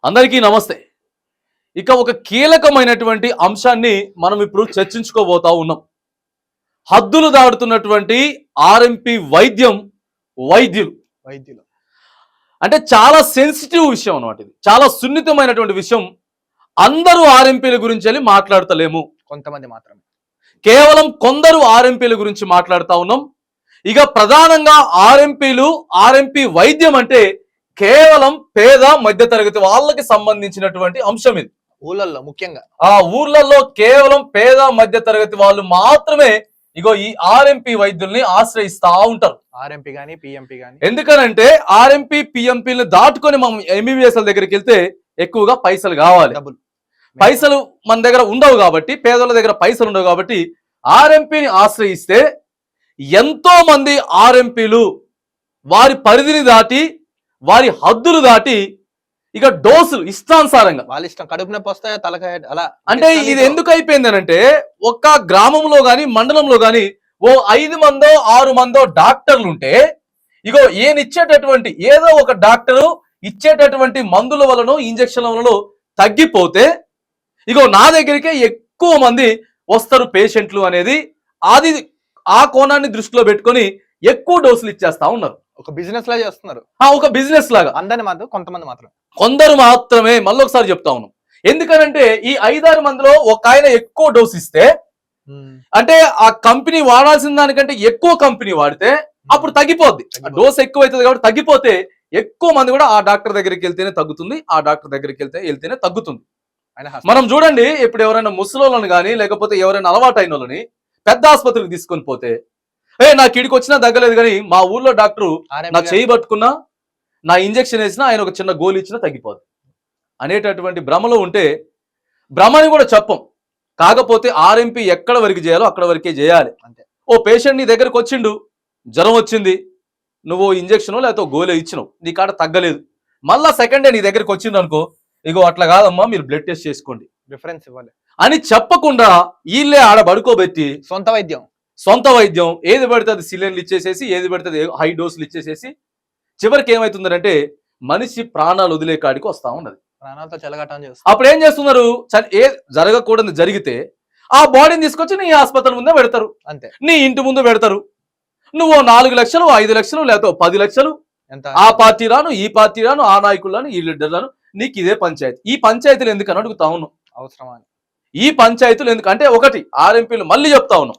అందరికీ నమస్తే. ఇక ఒక కీలకమైనటువంటి అంశాన్ని మనం ఇప్పుడు చర్చించుకోబోతా ఉన్నాం. హద్దులు దాటుతున్నటువంటి ఆర్ఎంపీ వైద్యులు వైద్యులు అంటే చాలా సెన్సిటివ్ విషయం అన్నమాట. ఇది చాలా సున్నితమైనటువంటి విషయం. అందరూ ఆర్ఎంపీల గురించి వెళ్ళి మాట్లాడతలేము, కొంతమంది మాత్రమే, కేవలం కొందరు ఆర్ఎంపీల గురించి మాట్లాడుతా ఉన్నాం. ఇక ప్రధానంగా ఆర్ఎంపీ వైద్యం అంటే కేవలం పేద మధ్యతరగతి వాళ్ళకి సంబంధించినటువంటి అంశం. ఇది ఊళ్ళల్లో ముఖ్యంగా ఊర్లలో కేవలం పేద మధ్యతరగతి వాళ్ళు మాత్రమే ఇగో ఈ ఆర్ఎంపీ వైద్యుల్ని ఆశ్రయిస్తా ఉంటారు. ఆర్ఎంపీ గానీ పిఎంపీ గానీ. ఎందుకనంటే ఆర్ఎంపీ పిఎంపీని దాటుకొని మనం ఎంబీబీఎస్ దగ్గరికి వెళ్తే ఎక్కువగా పైసలు కావాలి. పైసలు మన దగ్గర ఉండవు కాబట్టి, పేదల దగ్గర పైసలు ఉండవు కాబట్టి ఆర్ఎంపీని ఆశ్రయిస్తే ఎంతో మంది ఆర్ఎంపీలు వారి పరిధిని దాటి, వారి హద్దులు దాటి ఇక డోసులు ఇష్టానుసారంగా వాళ్ళ ఇష్టం, కడుపు నొప్పి వస్తాయో తలకాయ అలా. అంటే ఇది ఎందుకు అయిపోయింది అంటే ఒక్క గ్రామంలో గాని మండలంలో గాని ఓ 5 మందో 6 మందో డాక్టర్లు ఉంటే ఇగో ఈయన ఇచ్చేటటువంటి ఏదో ఒక డాక్టరు ఇచ్చేటటువంటి మందుల వలన ఇంజక్షన్ల వలన తగ్గిపోతే ఇగో నా దగ్గరికే ఎక్కువ మంది వస్తారు పేషెంట్లు అనేది అది ఆ కోణాన్ని దృష్టిలో పెట్టుకొని ఎక్కువ డోసులు ఇచ్చేస్తా ఉన్నారు. ఒక బిజినెస్ లా చేస్తున్నారు. ఒక బిజినెస్ లాగా. అందరిని మాత్రం కొందరు మాత్రమే. మళ్ళీ ఒకసారి చెప్తా ఉన్నాం. ఎందుకనంటే ఈ 5-6 మందిలో ఒక ఆయన ఎక్కువ డోస్ ఇస్తే అంటే ఆ కంపెనీ వాడాల్సిన దానికంటే ఎక్కువ కంపెనీ వాడితే అప్పుడు తగ్గిపోద్ది. డోస్ ఎక్కువ అవుతుంది కాబట్టి తగ్గిపోతే ఎక్కువ మంది కూడా ఆ డాక్టర్ దగ్గరికి వెళ్తేనే తగ్గుతుంది, ఆ డాక్టర్ దగ్గరికి వెళ్తేనే తగ్గుతుంది. మనం చూడండి, ఇప్పుడు ఎవరైనా ముసలోళ్ళని కానీ లేకపోతే ఎవరైనా అలవాటు అయిన వాళ్ళని పెద్ద ఆసుపత్రికి తీసుకొని పోతే నాకు ఇడికి వచ్చినా తగ్గలేదు కానీ మా ఊర్లో డాక్టరు నా చేయి పట్టుకున్నా, నా ఇంజక్షన్ వేసినా, ఆయన ఒక చిన్న గోలు ఇచ్చినా తగ్గిపోదు అనేటటువంటి భ్రమలో ఉంటే భ్రమని కూడా చెప్పం. కాకపోతే ఆర్ఎంపీ ఎక్కడ వరకు చేయాలో అక్కడ వరకే చేయాలి. అంతే. ఓ పేషెంట్ నీ దగ్గరకు వచ్చిండు, జ్వరం వచ్చింది, నువ్వు ఇంజక్షన్ లేకపోతే గోలే ఇచ్చినావు, నీ కాడ తగ్గలేదు, మళ్ళా సెకండ్ డే నీ దగ్గరకు వచ్చింది అనుకో, ఇగో అట్లా కాదమ్మా మీరు బ్లడ్ టెస్ట్ చేసుకోండి, రిఫరెన్స్ ఇవ్వాలి అని చెప్పకుండా వీళ్ళే ఆడ పడుకోబెట్టి సొంత వైద్యం ఏది పడితే అది సిలిండర్లు ఇచ్చేసేసి, ఏది పడితే అది హై డోసులు ఇచ్చేసేసి చివరికి ఏమవుతుందంటే మనిషి ప్రాణాలు వదిలే కాడికి వస్తా ఉన్నది. ప్రాణాలతో చెలగటం చేస్తారు. అప్పుడు ఏం చేస్తున్నారు, ఏ జరగకూడదు జరిగితే ఆ బాడీని తీసుకొచ్చి నీ ఆసుపత్రి ముందే పెడతారు, అంతే, నీ ఇంటి ముందు పెడతారు. నువ్వు 4 లక్షలు 5 లక్షలు లేకపోతే 10 లక్షలు ఆ పార్టీ రాను, ఈ పార్టీ రాను, ఆ నాయకులను, ఈ లీడర్లను, నీకు ఇదే పంచాయతీ. ఈ పంచాయతీలు ఎందుకని అడుగుతా ఉన్నావు. అవసరమా ఈ పంచాయతీలు ఎందుకంటే ఒకటి ఆర్ఎంపీలు మళ్ళీ చెప్తా ఉన్నాం,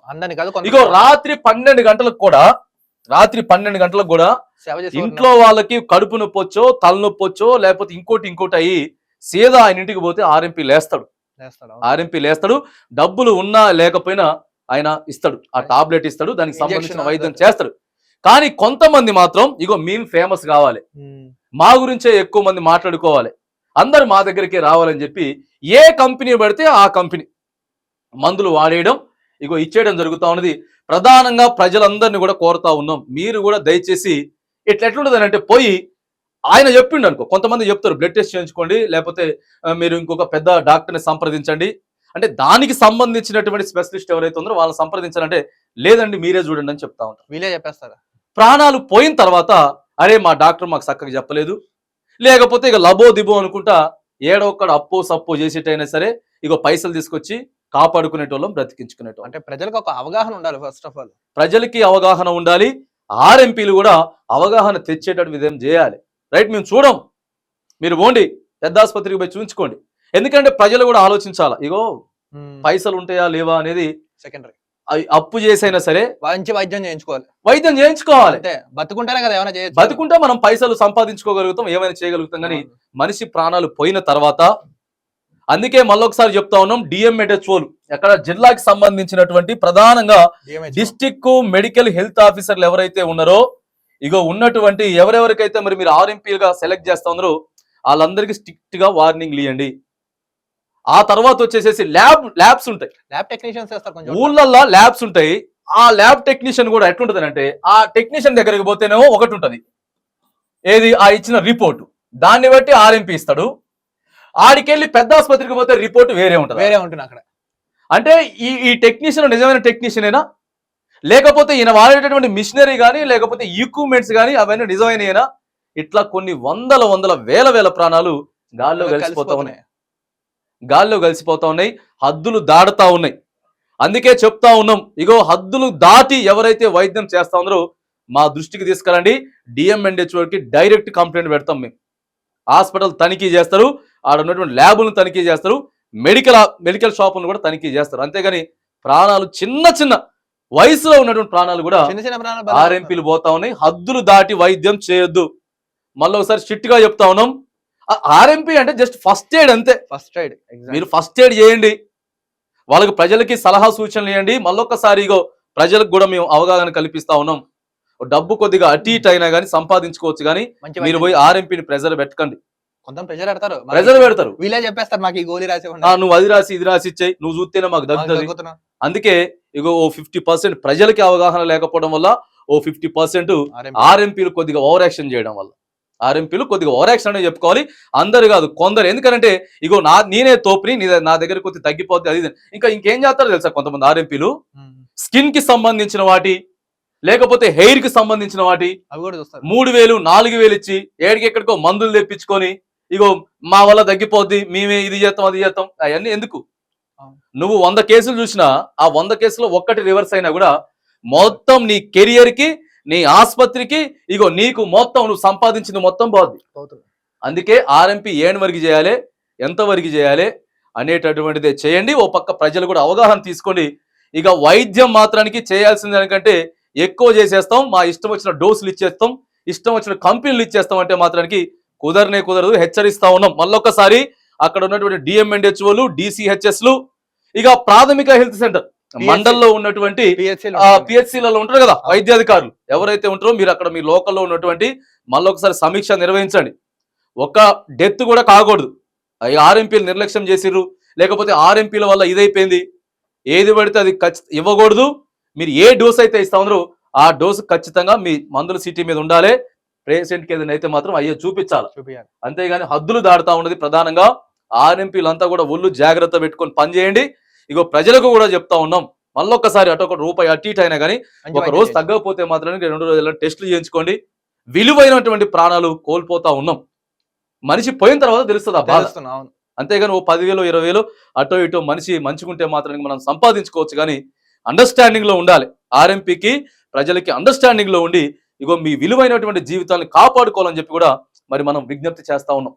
ఇగో రాత్రి 12 గంటలకు కూడా ఇంట్లో వాళ్ళకి కడుపు నొప్పి వచ్చో తలనొప్పి వచ్చో లేకపోతే ఇంకోటి అయ్యి సీదా ఆయన ఇంటికి పోతే ఆర్ఎంపీ లేస్తాడు. డబ్బులు ఉన్నా లేకపోయినా ఆయన ఇస్తాడు, ఆ టాబ్లెట్ ఇస్తాడు, దానికి సంబంధించిన వైద్యం చేస్తాడు. కానీ కొంతమంది మాత్రం ఇగో మేము ఫేమస్ కావాలి, మా గురించే ఎక్కువ మంది మాట్లాడుకోవాలి, అందరు మా దగ్గరికి రావాలని చెప్పి ఏ కంపెనీ పడితే ఆ కంపెనీ మందులు వాడేయడం, ఇగో ఇచ్చేయడం జరుగుతూ ఉన్నది. ప్రధానంగా ప్రజలందరినీ కూడా కోరుతా ఉన్నాం, మీరు కూడా దయచేసి ఎట్లుంటుంది అంటే పోయి ఆయన చెప్పిండు అనుకో, కొంతమంది చెప్తారు బ్లడ్ టెస్ట్ చేయించుకోండి లేకపోతే మీరు ఇంకొక పెద్ద డాక్టర్ని సంప్రదించండి అంటే దానికి సంబంధించినటువంటి స్పెషలిస్ట్ ఎవరైతే ఉందో వాళ్ళని సంప్రదించాలంటే లేదండి మీరే చూడండి అని చెప్తా ఉంటారు. వీళ్ళే చెప్పేస్తారా. ప్రాణాలు పోయిన తర్వాత అరే మా డాక్టర్ మాకు చక్కగా చెప్పలేదు, లేకపోతే ఇక లబో దిబో అనుకుంటా ఏడో ఒక్కడ అప్పో సప్పో చేసేటైనా సరే ఇగో పైసలు తీసుకొచ్చి కాపాడుకునేటోళ్ళం, బ్రతికించుకునేటోళ్ళం. అంటే ప్రజలకు ఒక అవగాహన ఉండాలి. ఫస్ట్ ఆఫ్ ఆల్ ప్రజలకి అవగాహన ఉండాలి, ఆర్ఎంపీలు కూడా అవగాహన తెచ్చేటట్టు విధం చేయాలి. రైట్, మేము చూడం, మీరు పోండి పెద్ద ఆసుపత్రికి పోయి చూపించుకోండి. ఎందుకంటే ప్రజలు కూడా ఆలోచించాలా, ఇగో పైసలు ఉంటాయా లేవా అనేది సెకండరీ. అప్పు చేసైనా సరే మంచి వైద్యం చేయించుకోవాలి. బతుకుంటేనే కదా ఏమైనా చేయొచ్చు. బతుకుంటే మనం పైసలు సంపాదించుకోగలుగుతాం, ఏమైనా చేయగలుగుతాం. కానీ మనిషి ప్రాణాలు పోయిన తర్వాత అందుకే మళ్ళొకసారి చెప్తా ఉన్నాం, డిఎంహెచ్ఓలు ఎక్కడ జిల్లాకి సంబంధించినటువంటి ప్రధానంగా డిస్ట్రిక్ట్ మెడికల్ హెల్త్ ఆఫీసర్లు ఎవరైతే ఉన్నారో ఇగో ఉన్నటువంటి ఎవరెవరికైతే మరి మీరు ఆర్ఎంపీలుగా సెలెక్ట్ చేస్తా ఉన్నారో వాళ్ళందరికీ స్ట్రిక్ట్ గా వార్నింగ్లు ఇవ్వండి. ఆ తర్వాత వచ్చేసేసి ల్యాబ్స్ ఉంటాయి, ల్యాబ్ టెక్నీషియన్స్ ఊళ్ళల్లో ల్యాబ్స్ ఉంటాయి. ఆ ల్యాబ్ టెక్నీషియన్ కూడా ఎట్లుంటది అంటే ఆ టెక్నీషియన్ దగ్గరికి పోతేనేమో ఒకటి ఉంటది, ఏది ఆ ఇచ్చిన రిపోర్టు, దాన్ని బట్టి ఆర్ఎంపీ ఇస్తాడు. ఆడికెళ్ళి పెద్ద ఆసుపత్రికి పోతే రిపోర్ట్ వేరే ఉంటుంది అక్కడ. అంటే ఈ టెక్నీషియన్ నిజమైన టెక్నీషియనేనా, లేకపోతే ఈయన వాడేటటువంటి మిషనరీ కానీ లేకపోతే ఈక్విప్మెంట్స్ కానీ అవన్నీ నిజమైనయేనా? ఇట్లా కొన్ని వందల వేల ప్రాణాలు గాల్లో కలిసిపోతా ఉన్నాయి, గాల్లో కలిసిపోతా ఉన్నాయి, హద్దులు దాడుతా ఉన్నాయి. అందుకే చెప్తా ఉన్నాం, ఇగో హద్దులు దాటి ఎవరైతే వైద్యం చేస్తా ఉన్నారో మా దృష్టికి తీసుకురండి. డిఎంఎన్హెచ్ఓకి డైరెక్ట్ కంప్లైంట్ పెడతాం. మేము హాస్పిటల్ తనిఖీ చేస్తారు, ఆడ ఉన్నటువంటి ల్యాబులను తనిఖీ చేస్తారు, మెడికల్ షాపులను కూడా తనిఖీ చేస్తారు. అంతేగాని ప్రాణాలు చిన్న వయసులో ఉన్నటువంటి ప్రాణాలు కూడా ఆర్ఎంపీలు పోతా ఉన్నాయి. హద్దులు దాటి వైద్యం చేయొద్దు. మళ్ళీ ఒకసారి స్ట్రిక్ట్ గా చెప్తా ఉన్నాం, ఆర్ఎంపీ అంటే జస్ట్ ఫస్ట్ ఎయిడ్ అంతే. మీరు ఫస్ట్ ఎయిడ్ చేయండి, వాళ్ళకి ప్రజలకి సలహా సూచనలు ఇవ్వండి. మళ్ళొక్కసారి ఇగో ప్రజలకు కూడా మేము అవగాహన కల్పిస్తా ఉన్నాం. డబ్బు కొద్దిగా అటు ఇటు అయినా కానీ సంపాదించుకోవచ్చు, కానీ మీరు పోయి ఆర్ఎంపీని ప్రెజర్ పెట్టకండి. ప్రెజర్ పెడతారు, వీళ్ళే చెప్పేస్తారు మాకు ఈ గోళీ రాసి నువ్వు అది రాసి ఇది రాసి ఇచ్చాయి, నువ్వు చూస్తేనే మాకు దగ్గుతుంది. అందుకే ఇగో ఓ 50% ప్రజలకి అవగాహన లేకపోవడం వల్ల, ఓ 50% ఆర్ఎంపీలు కొద్దిగా ఓవర్ యాక్షన్ చేయడం వల్ల, ఆర్ఎంపీలు కొద్దిగా ఓవర్ యాక్షన్ అనే చెప్పుకోవాలి. అందరు కాదు, కొందరు. ఎందుకంటే ఇగో నేనే తోపుని, నా దగ్గర కొద్దిగా తగ్గిపోద్ది అది. ఇంకేం చేస్తారో తెలుసా కొంతమంది ఆర్ఎంపీలు, స్కిన్ కి సంబంధించిన వాటి, లేకపోతే హెయిర్ కి సంబంధించిన వాటి 3,000 4,000 ఇచ్చి ఎక్కడికో మందులు తెప్పించుకొని, ఇగో మా వల్ల తగ్గిపోద్ది, మేమే ఇది చేస్తాం అది చేస్తాం. అవన్నీ ఎందుకు? నువ్వు 100 కేసులు చూసినా ఆ 100 కేసులో ఒక్కటి రివర్స్ అయినా కూడా మొత్తం నీ కెరియర్ కి, నీ ఆసుపత్రికి, ఇగో నీకు మొత్తం నువ్వు సంపాదించింది మొత్తం పోద్ది. అందుకే ఆర్ఎంపీ ఏం వరకు చేయాలి, ఎంత వరకు చేయాలి అనేటటువంటిదే చేయండి. ఓ పక్క ప్రజలు కూడా అవగాహన తీసుకోండి. ఇక వైద్యం మాత్రానికి చేయాల్సింది దానికంటే ఎక్కువ చేసేస్తాం, మా ఇష్టం వచ్చిన డోసులు ఇచ్చేస్తాం, ఇష్టం వచ్చిన కంపెనీలు ఇచ్చేస్తాం అంటే మాత్రానికి కుదరదు. హెచ్చరిస్తా ఉన్నాం. మళ్ళొక్కసారి అక్కడ ఉన్నటువంటి డిఎంఎన్హెచ్ఓలు, డిసిహెచ్ఎస్లు, ఇక ప్రాథమిక హెల్త్ సెంటర్ మండల్లో ఉన్నటువంటి పిహెచ్సిలలో ఉంటారు కదా వైద్యాధికారులు, ఎవరైతే ఉంటారో మీరు అక్కడ మీ లోకల్లో ఉన్నటువంటి మళ్ళొకసారి సమీక్ష నిర్వహించండి. ఒక డెత్ కూడా కాకూడదు. ఆర్ఎంపీలు నిర్లక్ష్యం చేసిర్రు, లేకపోతే ఆర్ఎంపీల వల్ల ఇదైపోయింది, ఏది పడితే అది ఇవ్వకూడదు. మీరు ఏ డోస్ అయితే ఇస్తా ఉన్నారో ఆ డోసు ఖచ్చితంగా మీ మందుల సీటీ మీద ఉండాలి. పేషెంట్కి ఏదైనా అయితే మాత్రం అయ్యో చూపించాలి. అంతేగాని హద్దులు దాడుతా ఉన్నది ప్రధానంగా ఆర్ఎంపీలు అంతా కూడా ఒళ్ళు జాగ్రత్త పెట్టుకొని పనిచేయండి. ఇగో ప్రజలకు కూడా చెప్తా ఉన్నాం, మళ్ళొక్కసారి అటు రూపాయి అటు ఇటు అయినా కానీ ఒక రోజు తగ్గకపోతే మాత్రం 2 రోజుల టెస్టులు చేయించుకోండి. విలువైనటువంటి ప్రాణాలు కోల్పోతా ఉన్నాం. మనిషి పోయిన తర్వాత తెలుస్తుంది ఆ బాధ. అంతేగాని ఓ 10,000 20,000 అటో ఇటో మనిషి మంచుకుంటే మాత్రం మనం సంపాదించుకోవచ్చు, కానీ అండర్స్టాండింగ్ లో ఉండాలి. ఆర్ఎంపీకి ప్రజలకి అండర్స్టాండింగ్ లో ఉండి ఇగో మీ విలువైనటువంటి జీవితాన్ని కాపాడుకోవాలని చెప్పి కూడా మరి మనం విజ్ఞప్తి చేస్తా ఉన్నాం.